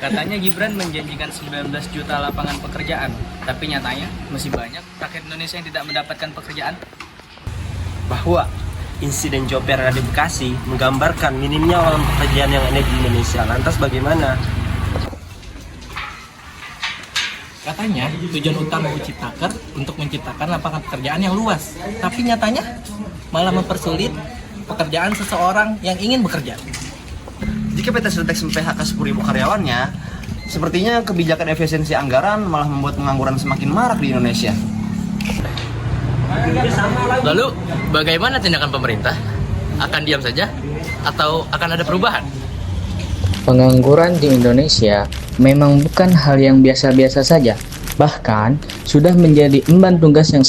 Katanya Gibran menjanjikan 19 juta lapangan pekerjaan, tapi nyatanya masih banyak rakyat Indonesia yang tidak mendapatkan pekerjaan. Bahwa insiden job fair di Bekasi menggambarkan minimnya lapangan pekerjaan yang ada di Indonesia. Lantas bagaimana? Katanya tujuan utama Ciptaker untuk menciptakan lapangan pekerjaan yang luas, tapi nyatanya malah mempersulit pekerjaan seseorang yang ingin bekerja. Jika PT Siltex PHK 10.000 karyawannya, sepertinya kebijakan efisiensi anggaran malah membuat pengangguran semakin marak di Indonesia. Lalu, bagaimana tindakan pemerintah? Akan diam saja? Atau akan ada perubahan? Pengangguran di Indonesia memang bukan hal yang biasa-biasa saja. Bahkan, sudah menjadi emban tugas yang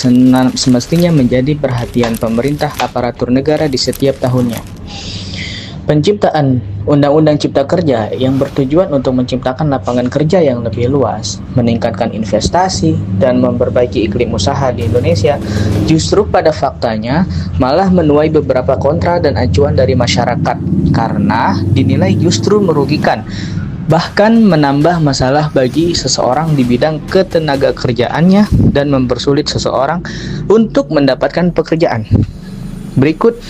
semestinya menjadi perhatian pemerintah aparatur negara di setiap tahunnya. Penciptaan Undang-Undang Cipta Kerja yang bertujuan untuk menciptakan lapangan kerja yang lebih luas, meningkatkan investasi, dan memperbaiki iklim usaha di Indonesia, justru pada faktanya malah menuai beberapa kontra dan acuan dari masyarakat karena dinilai justru merugikan, bahkan menambah masalah bagi seseorang di bidang ketenaga kerjaannya dan mempersulit seseorang untuk mendapatkan pekerjaan. Berikut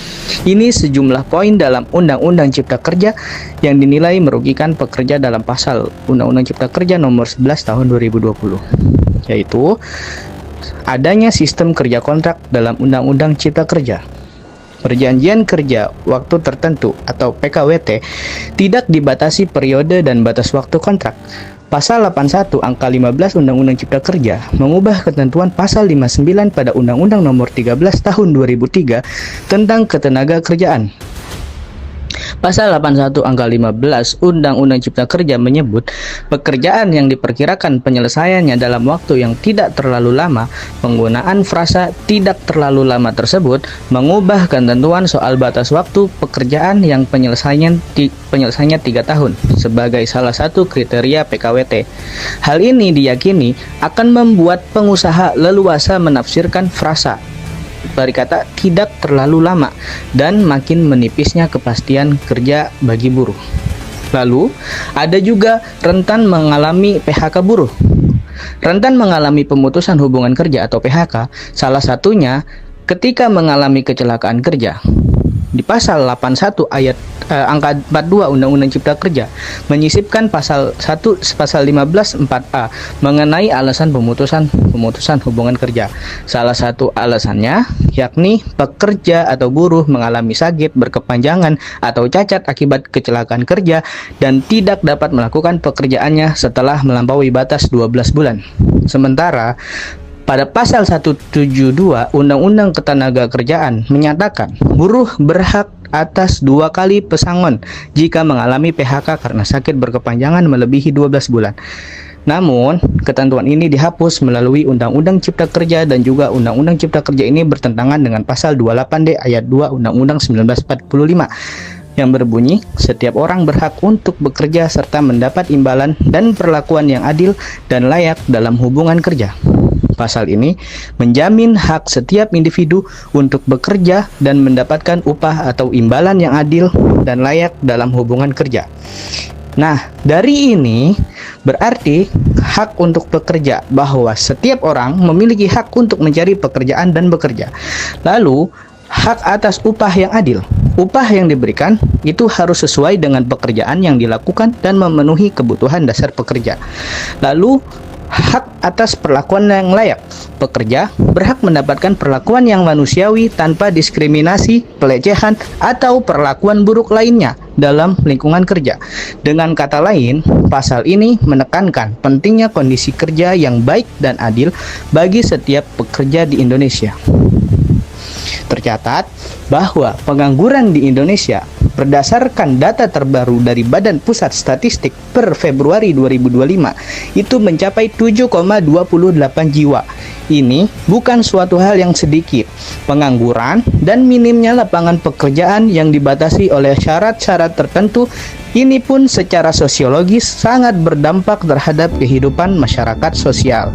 ini sejumlah poin dalam Undang-Undang Cipta Kerja yang dinilai merugikan pekerja dalam pasal Undang-Undang Cipta Kerja nomor 11 tahun 2020, yaitu adanya sistem kerja kontrak dalam Undang-Undang Cipta Kerja. Perjanjian kerja waktu tertentu atau PKWT tidak dibatasi periode dan batas waktu kontrak. Pasal 81 angka 15 Undang-Undang Cipta Kerja mengubah ketentuan pasal 59 pada Undang-Undang Nomor 13 Tahun 2003 tentang ketenaga kerjaan. Pasal 81 angka 15 Undang-Undang Cipta Kerja menyebut pekerjaan yang diperkirakan penyelesaiannya dalam waktu yang tidak terlalu lama. Penggunaan frasa tidak terlalu lama tersebut mengubah ketentuan soal batas waktu pekerjaan yang penyelesaiannya 3 tahun sebagai salah satu kriteria PKWT. Hal ini diyakini akan membuat pengusaha leluasa menafsirkan frasa dari kata tidak terlalu lama dan makin menipisnya kepastian kerja bagi buruh. Lalu, ada juga rentan mengalami PHK buruh. Rentan mengalami pemutusan hubungan kerja atau PHK, salah satunya ketika mengalami kecelakaan kerja. Di pasal 81 ayat angka 42 Undang-Undang Cipta Kerja menyisipkan pasal 15 4A mengenai alasan pemutusan hubungan kerja. Salah satu alasannya yakni pekerja atau buruh mengalami sakit berkepanjangan atau cacat akibat kecelakaan kerja dan tidak dapat melakukan pekerjaannya setelah melampaui batas 12 bulan. Sementara pada pasal 172 Undang-Undang Ketenagakerjaan menyatakan buruh berhak atas 2 kali pesangon jika mengalami PHK karena sakit berkepanjangan melebihi 12 bulan. Namun, ketentuan ini dihapus melalui Undang-Undang Cipta Kerja dan juga Undang-Undang Cipta Kerja ini bertentangan dengan pasal 28D ayat 2 Undang-Undang 1945 yang berbunyi setiap orang berhak untuk bekerja serta mendapat imbalan dan perlakuan yang adil dan layak dalam hubungan kerja. Pasal ini menjamin hak setiap individu untuk bekerja dan mendapatkan upah atau imbalan yang adil dan layak dalam hubungan kerja. Nah, dari ini berarti hak untuk bekerja, bahwa setiap orang memiliki hak untuk mencari pekerjaan dan bekerja. Lalu, hak atas upah yang adil. Upah yang diberikan itu harus sesuai dengan pekerjaan yang dilakukan dan memenuhi kebutuhan dasar pekerja. Lalu, hak atas perlakuan yang layak. Pekerja berhak mendapatkan perlakuan yang manusiawi tanpa diskriminasi, pelecehan, atau perlakuan buruk lainnya dalam lingkungan kerja. Dengan kata lain, pasal ini menekankan pentingnya kondisi kerja yang baik dan adil bagi setiap pekerja di Indonesia. Tercatat bahwa pengangguran di Indonesia berdasarkan data terbaru dari Badan Pusat Statistik per Februari 2025 itu mencapai 7,28 jiwa. Ini bukan suatu hal yang sedikit. Pengangguran dan minimnya lapangan pekerjaan yang dibatasi oleh syarat-syarat tertentu ini pun secara sosiologis sangat berdampak terhadap kehidupan masyarakat sosial.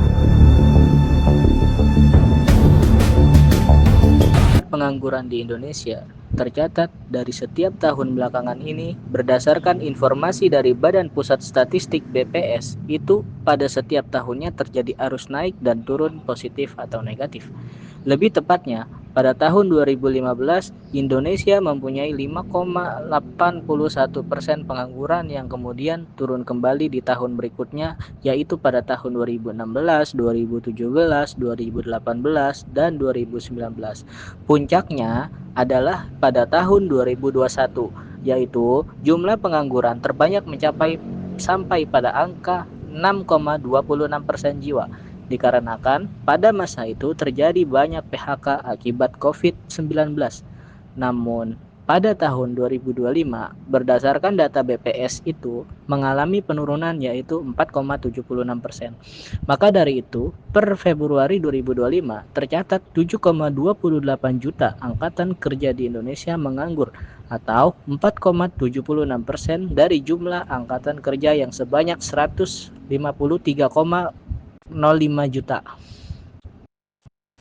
Pengangguran di Indonesia tercatat dari setiap tahun belakangan ini berdasarkan informasi dari Badan Pusat Statistik BPS itu pada setiap tahunnya terjadi arus naik dan turun positif atau negatif. Lebih tepatnya, pada tahun 2015 Indonesia mempunyai 5,81% pengangguran yang kemudian turun kembali di tahun berikutnya, yaitu pada tahun 2016, 2017, 2018, dan 2019. Puncaknya adalah pada tahun 2021, yaitu jumlah pengangguran terbanyak mencapai sampai pada angka 6,26% jiwa. Dikarenakan pada masa itu terjadi banyak PHK akibat COVID-19. Namun, pada tahun 2025, berdasarkan data BPS itu mengalami penurunan yaitu 4,76%. Maka dari itu, per Februari 2025 tercatat 7,28 juta angkatan kerja di Indonesia menganggur atau 4,76% dari jumlah angkatan kerja yang sebanyak 153,05 juta.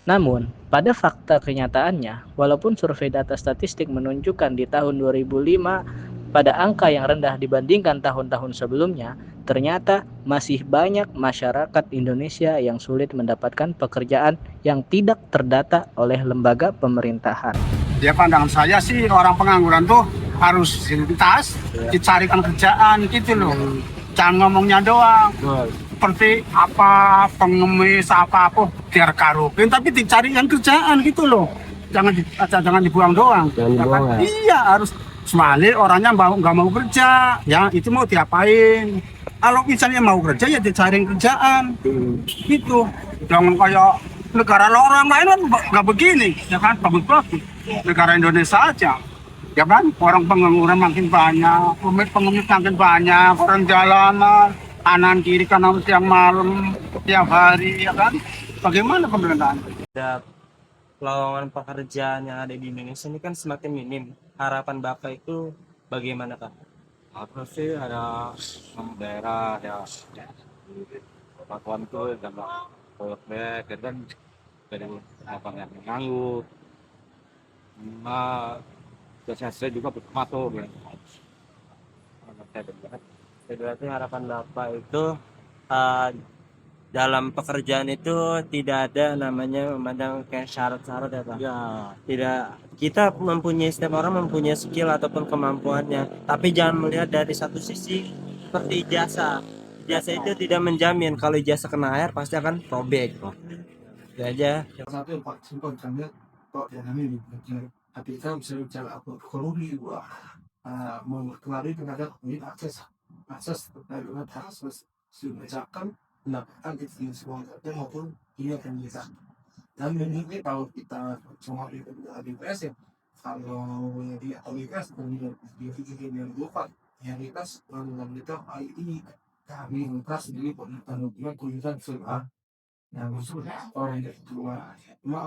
Namun, pada fakta kenyataannya, walaupun survei data statistik menunjukkan di tahun 2005 pada angka yang rendah dibandingkan tahun-tahun sebelumnya, ternyata masih banyak masyarakat Indonesia yang sulit mendapatkan pekerjaan yang tidak terdata oleh lembaga pemerintahan. Ya pandangan saya sih orang pengangguran tuh harus tuntas, dicarikan kerjaan gitu loh. Jangan ngomongnya doang. Seperti apa pengemis apa biar karukin tapi dicarikan kerjaan gitu loh. Jangan dibuang doang. Jangan dibuang, ya? Iya harus semali orangnya nggak mau kerja, ya itu mau diapain? Kalau misalnya mau kerja ya dicariin kerjaan, gitu. Jangan kayak negara orang lain kan nggak begini, ya kan bagus-bagus. Negara Indonesia aja, ya kan orang pengangguran makin banyak, pengemis makin banyak, orang jalanan kanan kiri kanan siang malam tiap hari, ya kan? Bagaimana pemerintahan? Lowongan pekerjaan yang ada di Indonesia ini kan semakin minim. Harapan Bapak itu bagaimana, Kak? Apa sih ada daerah ya Pakuan tuh sama Polsek kan dari apa yang nganggur, saya juga masuk ya. Berarti harapan Bapak itu dalam pekerjaan itu tidak ada namanya memandang kayak syarat-syarat ya, Pak? Ya, Tidak, kita setiap orang mempunyai skill ataupun kemampuannya, tapi jangan melihat dari satu sisi seperti ijazah. Ijazah itu tidak menjamin, kalau ijazah kena air pasti akan robek. Itu aja. satu yang paling simpel karena kok yang ini tapi kita bisa bicara apa kalori gua mengenali terhadap ini akses terhadap akses sudah mendapatkan informasi maupun ini akan bisa dan ini kalau kita cuma di BPS ya kalau di BPS dan di yang global yang kita IT kami lintas di penelitian kuliah survei yang maksudnya orang yang kedua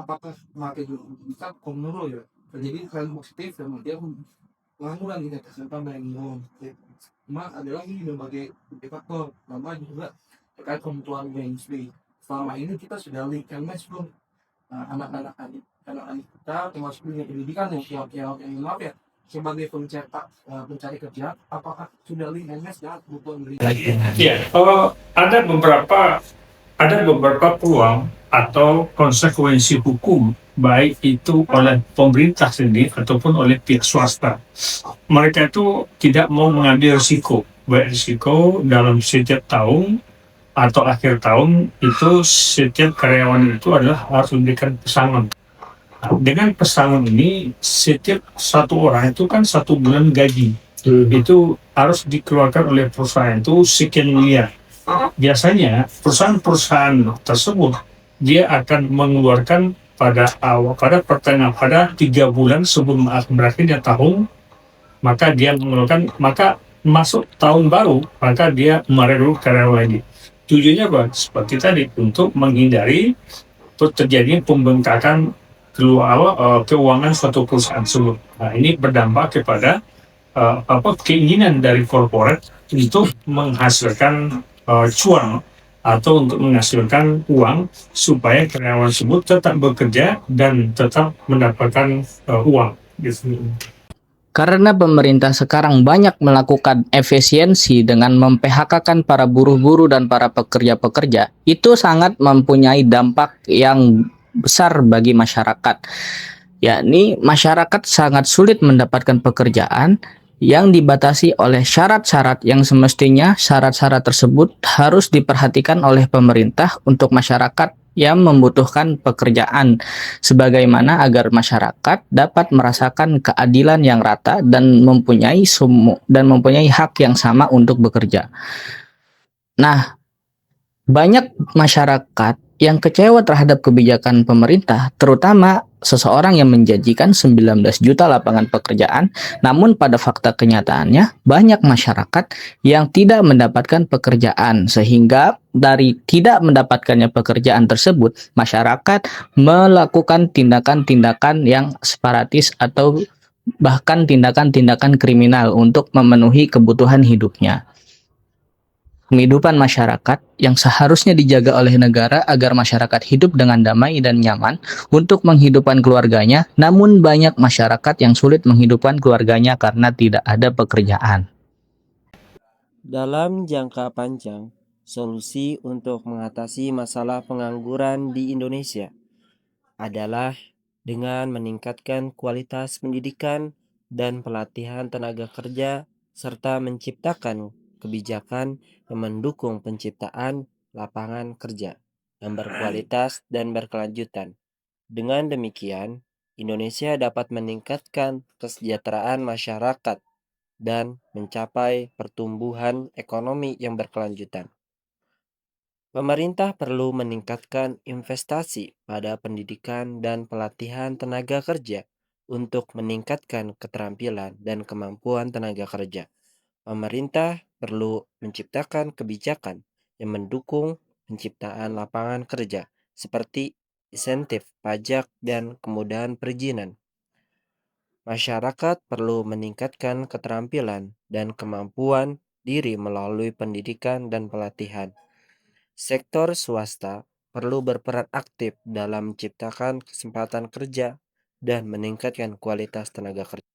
apakah materi bisa menurut ya jadi hal positif dan dia pengangguran tidak kesempatan yang adalah ini berbagai faktor pertama juga terkait kebutuhan mainstream selama ini kita sudah lihat belum anak-anak kita termasuk dunia pendidikan yang maaf ya sebagai pencari kerja apakah sudah lihat dan kebutuhan Ya, ada beberapa peluang atau konsekuensi hukum baik itu oleh pemerintah sendiri ataupun oleh pihak swasta. Mereka itu tidak mau mengambil risiko, baik risiko dalam setiap tahun atau akhir tahun itu setiap karyawan itu adalah harus memberikan pesangon. Nah, dengan pesangon ini setiap satu orang itu kan 1 bulan gaji itu harus dikeluarkan oleh perusahaan itu sekian miliar. Biasanya perusahaan-perusahaan tersebut dia akan mengeluarkan pada 3 bulan sebelum berakhirnya tahun, maka dia mengeluarkan, maka masuk tahun baru maka dia merekrut karyawan lagi. Tujuannya apa? Seperti tadi, untuk menghindari terjadinya pembengkakan keuangan suatu perusahaan tersebut. Nah, ini berdampak kepada keinginan dari korporat untuk menghasilkan cuan atau untuk menghasilkan uang supaya karyawan tersebut tetap bekerja dan tetap mendapatkan uang gitu. Karena pemerintah sekarang banyak melakukan efisiensi dengan mem-PHK-kan para buruh-buruh dan para pekerja-pekerja, itu sangat mempunyai dampak yang besar bagi masyarakat. Yakni masyarakat sangat sulit mendapatkan pekerjaan yang dibatasi oleh syarat-syarat yang semestinya syarat-syarat tersebut harus diperhatikan oleh pemerintah untuk masyarakat yang membutuhkan pekerjaan, sebagaimana agar masyarakat dapat merasakan keadilan yang rata dan mempunyai hak yang sama untuk bekerja. Nah, banyak masyarakat yang kecewa terhadap kebijakan pemerintah, terutama seseorang yang menjanjikan 19 juta lapangan pekerjaan, namun pada fakta kenyataannya banyak masyarakat yang tidak mendapatkan pekerjaan, sehingga dari tidak mendapatkannya pekerjaan tersebut, masyarakat melakukan tindakan-tindakan yang separatis atau bahkan tindakan-tindakan kriminal untuk memenuhi kebutuhan hidupnya. Kehidupan masyarakat yang seharusnya dijaga oleh negara agar masyarakat hidup dengan damai dan nyaman untuk menghidupkan keluarganya, namun banyak masyarakat yang sulit menghidupkan keluarganya karena tidak ada pekerjaan. Dalam jangka panjang, solusi untuk mengatasi masalah pengangguran di Indonesia adalah dengan meningkatkan kualitas pendidikan dan pelatihan tenaga kerja serta menciptakan kebijakan yang mendukung penciptaan lapangan kerja yang berkualitas dan berkelanjutan. Dengan demikian, Indonesia dapat meningkatkan kesejahteraan masyarakat dan mencapai pertumbuhan ekonomi yang berkelanjutan. Pemerintah perlu meningkatkan investasi pada pendidikan dan pelatihan tenaga kerja untuk meningkatkan keterampilan dan kemampuan tenaga kerja. Pemerintah perlu menciptakan kebijakan yang mendukung penciptaan lapangan kerja seperti insentif pajak dan kemudahan perizinan. Masyarakat perlu meningkatkan keterampilan dan kemampuan diri melalui pendidikan dan pelatihan. Sektor swasta perlu berperan aktif dalam menciptakan kesempatan kerja dan meningkatkan kualitas tenaga kerja.